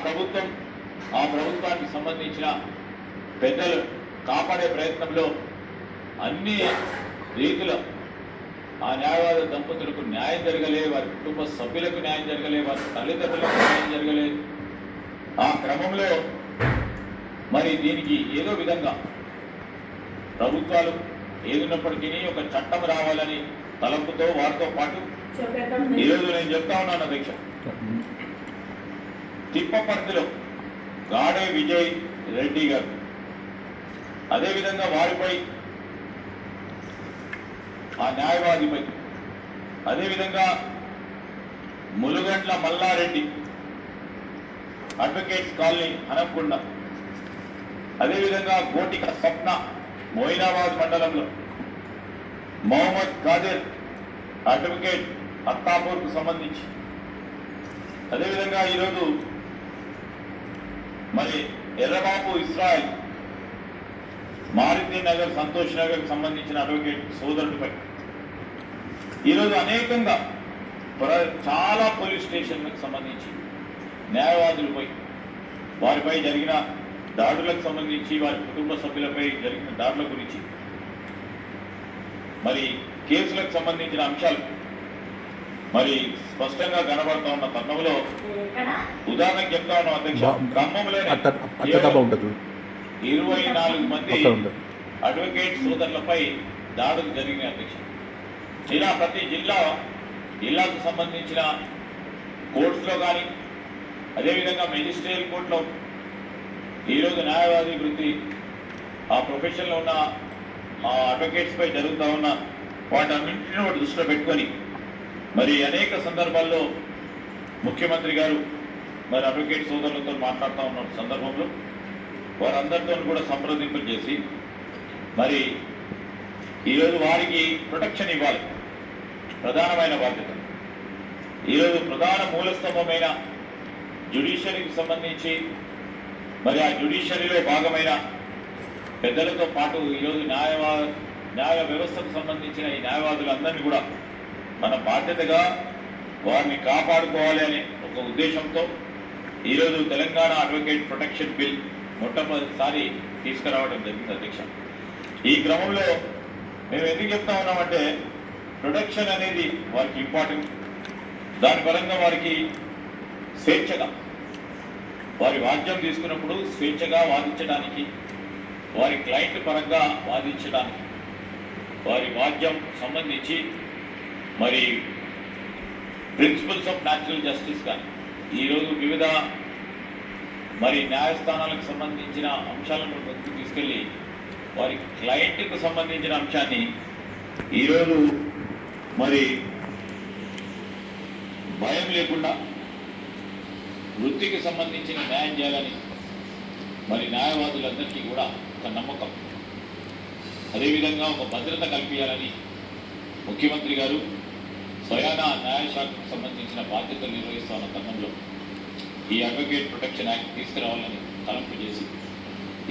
ప్రభుత్వానికి సంబంధించిన పెద్దలు కాపాడే ప్రయత్నంలో అన్ని రీతిలో ఆ న్యాయవాద దంపతులకు న్యాయం జరగలే, వారి కుటుంబ సభ్యులకు న్యాయం జరగలే, వారి తల్లిదండ్రులకు న్యాయం జరగలేదు. ఆ క్రమంలో మరి దీనికి ఏదో విధంగా ప్రభుత్వాలు ఏదున్నప్పటికీ ఒక చట్టం రావాలని తలంపుతో వారితో పాటు ఈరోజు నేను చెప్తా ఉన్నాను అధ్యక్ష, తిప్పపర్తిలో గాడే విజయ్ రెడ్డి గారు, అదేవిధంగా వారిపై ఆ న్యాయవాదిపై, అదేవిధంగా ములుగండ్ల మల్లారెడ్డి అడ్వకేట్స్ కాలనీ హనంకొండ, అదేవిధంగా గోటిక స్వప్న మొయినాబాద్ మండలంలో, మొహమ్మద్ ఖాదిర్ అడ్వకేట్ అత్తాపూర్కు సంబంధించి, అదేవిధంగా ఈరోజు మరి ఎర్రబాబు ఇస్రాయల్ మారుతి నగర్ సంతోష్ నగర్కి సంబంధించిన అడ్వకేట్ సోదరుడిపై ఈరోజు అనేకంగా చాలా పోలీస్ స్టేషన్లకు సంబంధించి న్యాయవాదులపై, వారిపై జరిగిన దాడులకు సంబంధించి, వారి కుటుంబ సభ్యులపై జరిగిన దాడుల గురించి, మరి కేసులకు సంబంధించిన అంశాలు మరి స్పష్టంగా కనబడతా ఉన్న తరుణంలో ఉదాహరణకు చెప్తా ఉన్నాం అధ్యక్ష, ఖమ్మంలోనే 24 మంది అడ్వకేట్ సోదరులపై దాడులు జరిగినాయి అధ్యక్ష. ఇలా ప్రతి జిల్లాకు సంబంధించిన కోర్ట్స్లో కానీ, అదేవిధంగా మెజిస్ట్రేట్ కోర్టులో ఈరోజు న్యాయవాది వృత్తి ఆ ప్రొఫెషన్లో ఉన్న ఆ అడ్వకేట్స్పై జరుగుతూ ఉన్న వాటన్నింటినీ దృష్టిలో పెట్టుకొని మరి అనేక సందర్భాల్లో ముఖ్యమంత్రి గారు మరి అడ్వకేట్ సోదరులతో మాట్లాడుతూ ఉన్న సందర్భంలో వారందరితో కూడా సంప్రదింపులు చేసి మరి ఈరోజు వారికి ప్రొటెక్షన్ ఇవ్వాలి, ప్రధానమైన బాధ్యత. ఈరోజు ప్రధాన మూలస్తంభమైన జ్యుడిషియరీకి సంబంధించి మరి ఆ జ్యుడిషియరీలో భాగమైన పెద్దలతో పాటు ఈరోజు న్యాయ వ్యవస్థకు సంబంధించిన ఈ న్యాయవాదులందరినీ కూడా మన బాధ్యతగా వారిని కాపాడుకోవాలి అనే ఒక ఉద్దేశంతో ఈరోజు తెలంగాణ అడ్వకేట్ ప్రొటెక్షన్ బిల్ మొట్టమొదటిసారి తీసుకురావడం జరిగింది అధ్యక్ష. ఈ క్రమంలో మేము ఎందుకు చెప్తా ఉన్నామంటే ప్రొటెక్షన్ అనేది వారికి ఇంపార్టెంట్. దాని పరంగా వారికి స్వేచ్ఛగా వారి వాద్యం తీసుకున్నప్పుడు స్వేచ్ఛగా వాదించడానికి, వారి క్లయింట్ పరంగా వాదించడానికి, వారి వాద్యం సంబంధించి మరి ప్రిన్సిపల్స్ ఆఫ్ న్యాచురల్ జస్టిస్ కానీ ఈరోజు వివిధ మరి న్యాయస్థానాలకు సంబంధించిన అంశాలను ముందుకు తీసుకెళ్ళి వారి క్లయింట్కు సంబంధించిన అంశాన్ని ఈరోజు మరి భయం లేకుండా వృత్తికి సంబంధించిన న్యాయం చేయాలని మరి న్యాయవాదులందరికీ కూడా ఒక నమ్మకం, అదేవిధంగా ఒక భద్రత కల్పించాలని ముఖ్యమంత్రి గారు స్వయానా న్యాయశాఖకు సంబంధించిన బాధ్యతలు నిర్వహిస్తున్న తరుణంలో ఈ అడ్వకేట్ ప్రొటెక్షన్ యాక్ట్ తీసుకురావాలని తలంపు చేసి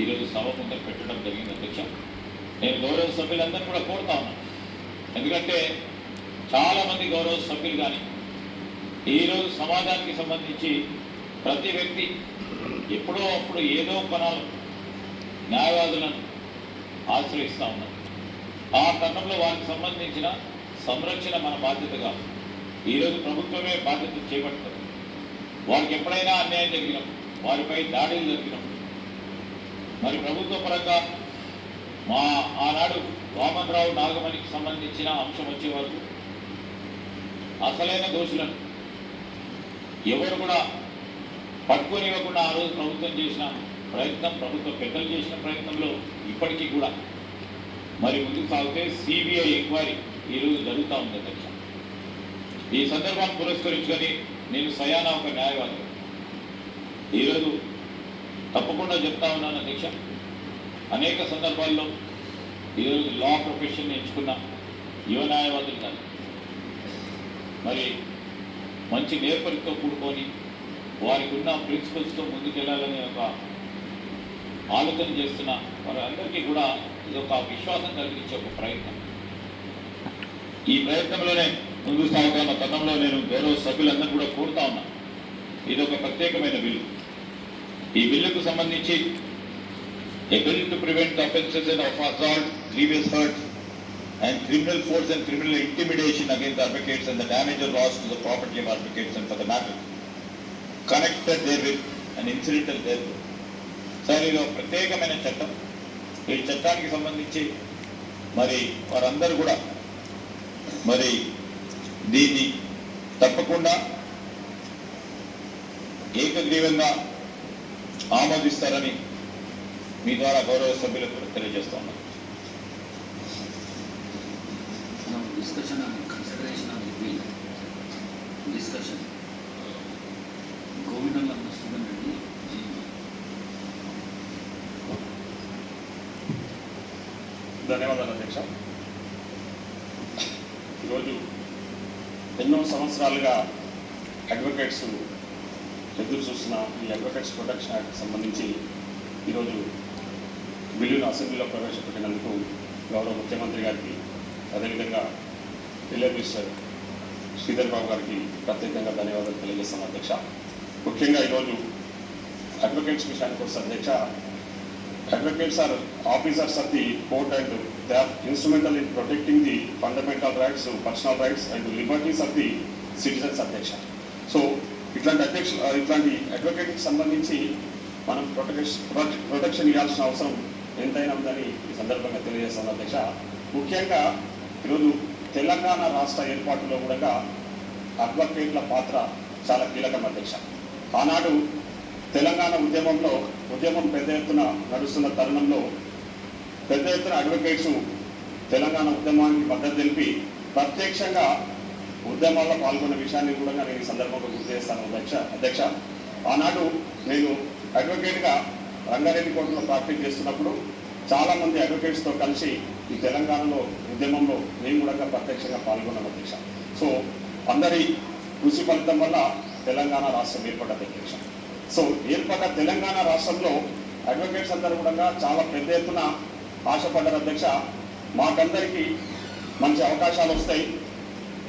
ఈరోజు సభ ముందర పెట్టడం జరిగింది అధ్యక్ష. నేను గౌరవ సభ్యులందరూ కూడా కోరుతా ఉన్నాను, ఎందుకంటే చాలామంది గౌరవ సభ్యులు కానీ ఈరోజు సమాజానికి సంబంధించి ప్రతి వ్యక్తి ఎప్పుడో అప్పుడు ఏదో కొనాలి న్యాయవాదులను ఆశ్రయిస్తూ ఉన్నారు. ఆ తరుణంలో వారికి సంబంధించిన సంరక్షణ మన బాధ్యతగా ఈరోజు ప్రభుత్వమే బాధ్యత చేపడుతుంది. వారికి ఎప్పుడైనా అన్యాయం జరిగినప్పుడు, వారిపై దాడులు జరిగినప్పుడు మరి ప్రభుత్వ పరంగా ఆనాడు వామన్రావు నాగమణికి సంబంధించిన అంశం వచ్చే వరకు అసలైన దోషులను ఎవరు కూడా పట్టుకొనివ్వకుండా ఆ రోజు ప్రభుత్వం చేసిన ప్రయత్నం, ప్రభుత్వ పెద్దలు చేసిన ప్రయత్నంలో ఇప్పటికీ కూడా మరి ముందుకు సాగితే సిబిఐ ఎంక్వైరీ ఈరోజు జరుగుతూ ఉంది అధ్యక్ష. ఈ సందర్భాన్ని పురస్కరించుకొని నేను స్వయానా ఒక న్యాయవాది ఈరోజు తప్పకుండా చెప్తా ఉన్నాను అధ్యక్ష. అనేక సందర్భాల్లో ఈరోజు లా ప్రొఫెషన్ ఎంచుకున్న యువ న్యాయవాదులు కాదు, మరి మంచి నేర్పరితో కూడుకొని వారికి ఉన్న ప్రిన్సిపల్స్తో ముందుకెళ్లాలని ఒక ఆలోచన చేస్తున్న వారందరికీ కూడా ఇది ఒక విశ్వాసం కలిగించే ఒక ప్రయత్నం. ఈ ప్రయత్నంలోనే ముందుకు సాగుతున్న తరుణంలో నేను గౌరవ సభ్యులందరూ కూడా కోరుతా ఉన్నా, ఇది ఒక ప్రత్యేకమైన బిల్లు. ఈ బిల్లుకు సంబంధించి a bill to prevent the offences of assault, grievous hurt and criminal force and criminal intimidation against advocates and the damage or loss to the property of advocates and for the matter connected therewith and incidental therewith. Sir ఇది ఒక ప్రత్యేకమైన చట్టం. ఈ చట్టానికి సంబంధించి మరి వారందరూ కూడా మరి దీన్ని తప్పకుండా ఏకగ్రీవంగా ఆమోదిస్తారని మీ ద్వారా గౌరవ సభ్యులకు తెలియజేస్తా ఉన్నాను. Discussion and consideration of the bill discussion గోవిందంలో వస్తుందండి. ధన్యవాదాలు అధ్యక్ష. ఈరోజు ఎన్నో సంవత్సరాలుగా అడ్వకేట్స్ ఎదురు చూస్తున్న ఈ అడ్వకేట్స్ ప్రొటెక్షన్ యాక్ట్ సంబంధించి ఈరోజు బిల్లును అసెంబ్లీలో ప్రవేశపెట్టినందుకు గౌరవ ముఖ్యమంత్రి గారికి, అదేవిధంగా రిలే మినిస్టర్ శ్రీధర్ బాబు గారికి ప్రత్యేకంగా ధన్యవాదాలు తెలియజేస్తాను అధ్యక్ష. ముఖ్యంగా ఈరోజు అడ్వకేట్స్ విషయానికి వస్తే అధ్యక్ష, advocates are officers of the court and they are instrumental in protecting the fundamental rights, personal rights and liberties of the citizens అధ్యక్ష. సో ఇట్లాంటి అడ్వకేట్కి సంబంధించి మనం ప్రొటెక్షన్ ఇవ్వాల్సిన అవసరం ఎంతైనా ఉందని ఈ సందర్భంగా తెలియజేస్తాను అధ్యక్ష. ముఖ్యంగా ఈరోజు తెలంగాణ రాష్ట్ర ఏర్పాటులో కూడా అడ్వకేట్ల పాత్ర చాలా కీలకం అధ్యక్ష. ఆనాడు తెలంగాణ ఉద్యమం పెద్ద ఎత్తున నడుస్తున్న తరుణంలో పెద్ద ఎత్తున అడ్వకేట్స్ తెలంగాణ ఉద్యమానికి మద్దతు తెలిపి ప్రత్యక్షంగా ఉద్యమాల్లో పాల్గొన్న విషయాన్ని కూడా నేను ఈ సందర్భంగా గుర్తు చేస్తాను అధ్యక్ష. ఆనాడు నేను అడ్వకేట్గా రంగారెడ్డి కోర్టులో ప్రాక్టీస్ చేస్తున్నప్పుడు చాలామంది అడ్వకేట్స్తో కలిసి ఈ తెలంగాణలో ఉద్యమంలో నేను కూడా ప్రత్యక్షంగా పాల్గొన్నాను అధ్యక్ష. సో అందరి కృషి ఫలితం వల్ల తెలంగాణ రాష్ట్రం ఏర్పడ్డది అధ్యక్ష. సో ఏర్పడ్డ తెలంగాణ రాష్ట్రంలో అడ్వకేట్స్ అందరూ కూడా చాలా పెద్ద ఎత్తున ఆశపడ్డారు అధ్యక్ష. మాకందరికీ మంచి అవకాశాలు వస్తాయి,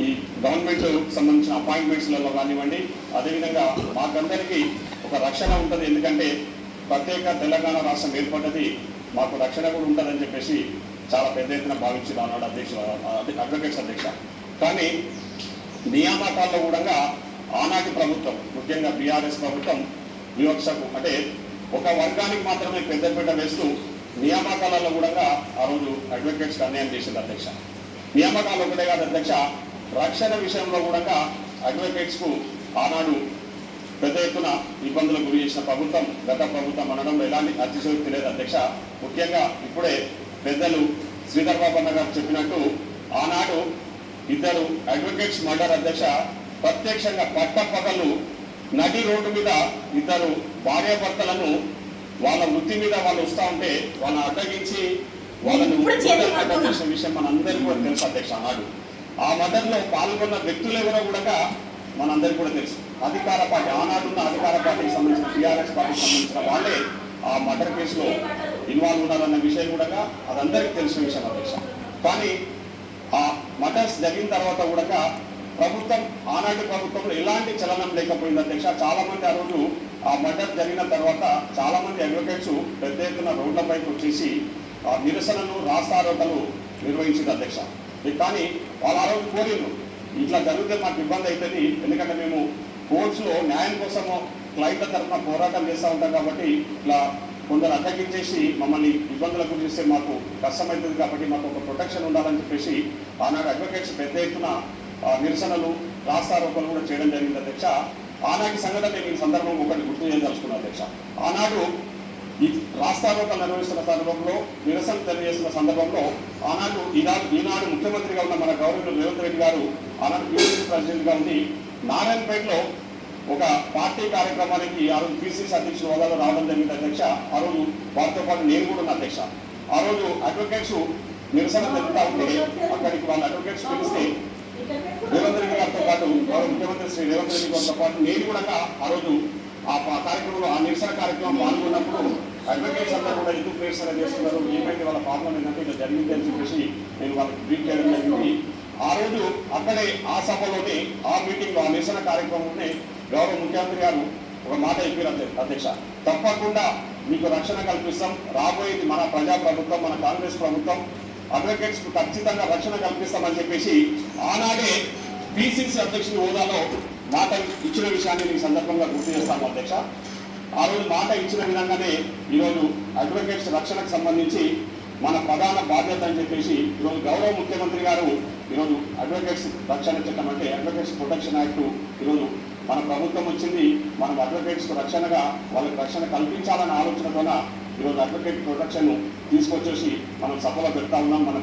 ఈ గవర్నమెంట్ సంబంధించిన అపాయింట్మెంట్స్లలో కానివ్వండి, అదేవిధంగా మాకందరికీ ఒక రక్షణ ఉంటుంది, ఎందుకంటే ప్రత్యేక తెలంగాణ రాష్ట్రం ఏర్పడ్డది, మాకు రక్షణ కూడా ఉంటుందని చెప్పేసి చాలా పెద్ద ఎత్తున భావించారు అన్నాడు అడ్వకేట్స్ అధ్యక్ష. కానీ నియామకాల్లో కూడా ఆనాటి ప్రభుత్వం, ముఖ్యంగా బీఆర్ఎస్ ప్రభుత్వం వివక్షకు అంటే ఒక వర్గానికి మాత్రమే పెద్దపీట వేస్తూ నియామకాలలో కూడా ఆ రోజు అడ్వకేట్స్కి అన్యాయం చేసింది అధ్యక్ష. నియామకాలు ఒకటే కాదు అధ్యక్ష, రక్షణ విషయంలో కూడా అడ్వకేట్స్కు ఆనాడు పెద్ద ఎత్తున ఇబ్బందులకు గురి చేసిన ప్రభుత్వం గత ప్రభుత్వం అనడంలో ఎలాంటి అతిశయోక్తి లేదు అధ్యక్ష. ముఖ్యంగా ఇప్పుడే పెద్దలు శ్రీధర్ బాబు అన్న గారు చెప్పినట్టు ఆనాడు ఇద్దరు అడ్వకేట్స్ మర్డర్ అధ్యక్ష. ప్రత్యక్షంగా పట్టపగలు నడి రోడ్డు మీద ఇద్దరు భార్యాభర్తలను వాళ్ళ వృత్తి మీద వాళ్ళు వస్తూ ఉంటే వాళ్ళని అడ్డగించి వాళ్ళని చేసిన విషయం మనందరికీ కూడా తెలుసు అధ్యక్ష. ఆనాడు ఆ మర్డర్లో పాల్గొన్న వ్యక్తులు ఎవరో కూడా మనందరికీ కూడా తెలుసు. అధికార పార్టీ ఆనాడున్న అధికార పార్టీకి సంబంధించిన టీఆర్ఎస్ పార్టీకి సంబంధించిన వాళ్ళే ఆ మర్డర్ కేసులో ఇన్వాల్వ్ ఉన్నారన్న విషయం కూడా అదందరికీ తెలిసిన విషయం అధ్యక్ష. కానీ ఆ మర్డర్స్ జరిగిన తర్వాత కూడా ప్రభుత్వం ఆనాటి ప్రభుత్వంలో ఎలాంటి చలనం లేకపోయింది అధ్యక్ష. చాలా మంది ఆ రోజు ఆ మర్డర్ జరిగిన తర్వాత చాలా మంది అడ్వకేట్స్ పెద్ద ఎత్తున రోడ్లపైకి వచ్చేసి ఆ నిరసనలు రాస్తారోకలు నిర్వహించింది అధ్యక్ష. కానీ వాళ్ళు ఆ రోజు కోరిను ఇట్లా జరిగితే మాకు ఇబ్బంది అవుతుంది, ఎందుకంటే మేము కోర్ట్స్లో న్యాయం కోసము క్లయింట్ల తరఫున పోరాటం చేస్తూ ఉంటాం కాబట్టి ఇట్లా కొందరు అడ్డగించేసి మమ్మల్ని ఇబ్బందులకు గురిస్తే మాకు కష్టమవుతుంది, కాబట్టి మాకు ఒక ప్రొటెక్షన్ ఉండాలని చెప్పేసి ఆనాడు అడ్వకేట్స్ పెద్ద ఎత్తున నిరసనలు రాస్తారోకలు కూడా చేయడం జరిగింది అధ్యక్ష. ఆనాటి సంఘటన నేను ఈ సందర్భం ఒకటి గుర్తు చేయదలుచుకున్నాను అధ్యక్ష. ఆనాడు ఈ రాస్తారోకలు నిర్వహిస్తున్న సందర్భంలో నిరసన తెలియజేస్తున్న సందర్భంలో ఆనాడు ఈనాడు ముఖ్యమంత్రిగా ఉన్న మన గవర్నర్ రేవంత్ రెడ్డి గారు ఆనాడు పిసిసి ప్రెసిడెంట్గా ఉండి నారాయణపేటలో ఒక పార్టీ కార్యక్రమానికి ఆ రోజు పిసిసి అధ్యక్షుల హోదాలో రావడం జరిగింది అధ్యక్ష. ఆ రోజు వారితో పాటు నేను కూడా ఉన్న అధ్యక్ష. ఆ రోజు అడ్వకేట్స్ నిరసన తెలుపుతా ఉంటే అక్కడికి వాళ్ళ అడ్వకేట్స్ పిలిస్తే రేవంత్ రెడ్డి గారితో పాటు ముఖ్యమంత్రి శ్రీ రేవంత్ రెడ్డి గారితో పాటు నేను కూడా ఆ రోజు ఆ కార్యక్రమంలో ఆ నిరసన కార్యక్రమం పాల్గొన్నప్పుడు అడ్వకేట్స్ అందరూ కూడా ఎందుకు నిరసన చేస్తున్నారు, ఏమైతే వాళ్ళ ప్రాబ్లం ఏంటంటే ఇలా జరిగింది అని చెప్పేసి నేను వాళ్ళకి బ్రీఫ్ చేయడం జరిగింది. ఆ రోజు అక్కడే ఆ సభలోనే ఆ మీటింగ్లో ఆ నిరసన కార్యక్రమంలోనే గౌరవ ముఖ్యమంత్రి గారు ఒక ఒక మాట చెప్పారు అధ్యక్ష, తప్పకుండా మీకు రక్షణ కల్పిస్తాం, రాబోయేది మన ప్రజా ప్రభుత్వం, మన కాంగ్రెస్ ప్రభుత్వం, అడ్వకేట్స్ కు ఖచ్చితంగా రక్షణ కల్పిస్తామని చెప్పేసి ఆనాడే పిసిసి అధ్యక్షుడి హోదాలో మాట ఇచ్చిన విషయాన్ని ఈ సందర్భంగా గుర్తు చేస్తాము అధ్యక్ష. ఆ రోజు మాట ఇచ్చిన విధంగానే ఈరోజు అడ్వకేట్స్ రక్షణకు సంబంధించి మన ప్రధాన బాధ్యత అని చెప్పేసి ఈరోజు గౌరవ ముఖ్యమంత్రి గారు ఈరోజు అడ్వకేట్స్ రక్షణ చట్టం అంటే అడ్వకేట్స్ ప్రొటెక్షన్ యాక్ట్ ఈరోజు మన ప్రభుత్వం వచ్చింది. మనం అడ్వకేట్స్ రక్షణగా వాళ్ళకి రక్షణ కల్పించాలన్న ఆలోచనతోన ఈరోజు అడ్వకేట్ ప్రొటెక్షన్ తీసుకొచ్చేసి మనం సభలో పెడతా ఉన్నాం. మనం